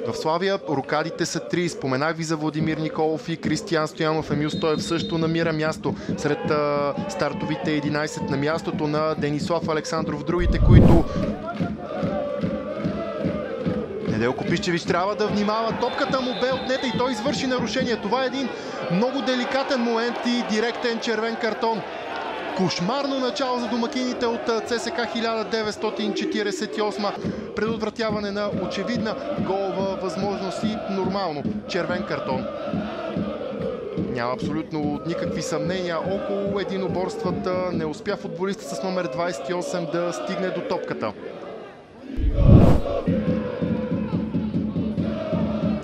В Славия рокадите са 3. Споменах ви за Владимир Николов и Кристиян Стоянов. Емил Стоев също намира място сред стартовите 11 на мястото на Денислав Александров. Другите, които... Неделко Пищевич трябва да внимава. Топката му бе отнета и той извърши нарушение. Това е един много деликатен момент и директен червен картон. Кошмарно начало за домакините от ЦСКА 1948. Предотвратяване на очевидна голова възможност и нормално червен картон. Няма абсолютно никакви съмнения около единоборствата. Не успя футболиста с номер 28 да стигне до топката.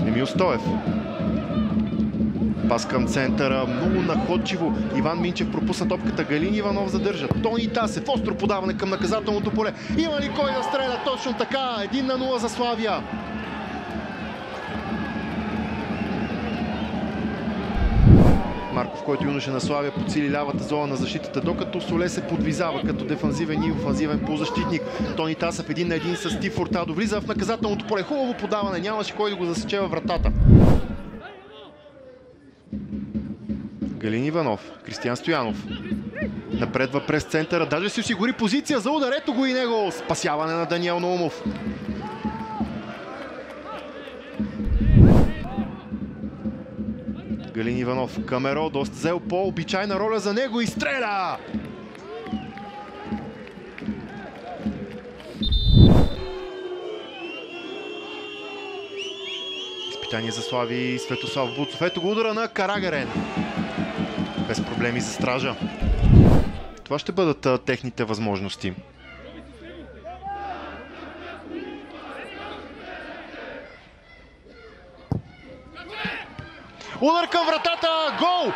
Емил Стоев. Пас към центъра, много находчиво. Иван Минчев пропусна топката, Галин Иванов задържа. Тони Тасев, остро подаване към наказателното поле. Има ли кой да стреля? Точно така, 1-0 за Славия. Марков, който юноша на Славия, подсили лявата зона на защитата, докато Соле се подвизава като дефанзивен и офанзивен полузащитник. Тони Тасев 1-1 с Стив Фуртадо. Влиза в наказателното поле. Хубаво подаване, нямаше кой да го засече във вратата. Галин Иванов, Кристиян Стоянов. Напредва през центъра, даже си осигури позиция за удар. Ето го и него. Спасяване на Даниел Наумов. Галин Иванов, Камеро, доста взел по-обичайна роля за него и стреля! Изпитание за Слави Светослав Буцов. Ето го удара на Карагарен. Без проблеми за стража. Това ще бъдат техните възможности. Удар към вратата! Гол!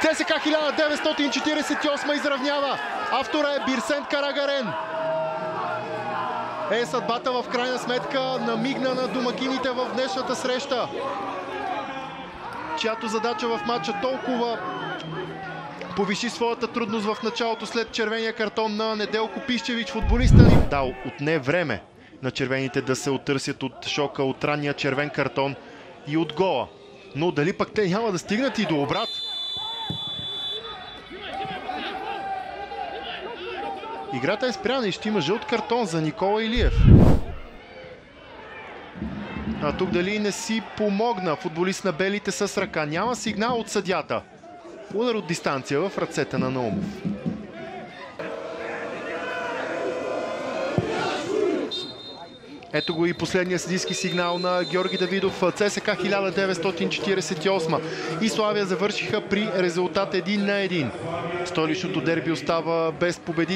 ЦСКА 1948 изравнява. Автора е Бирсент Карагарен. Съдбата в крайна сметка намигна на домакините в днешната среща, чиято задача в матча толкова повиши своята трудност в началото след червения картон на Неделко Пищевич. Футболиста ни дал отне време на червените да се оттърсят от шока от ранния червен картон и от гола. Но дали пък те няма да стигнат и до обрат? Играта е спряна и ще има жълт картон за Никола Илиев. А тук дали не си помогна футболист на белите с ръка? Няма сигнал от съдията. Удар от дистанция в ръцете на Наумов. Ето го и последния съдийски сигнал на Георги Давидов. ЦСКА 1948 и Славия завършиха при резултат 1-1. Столичното дерби остава без победител.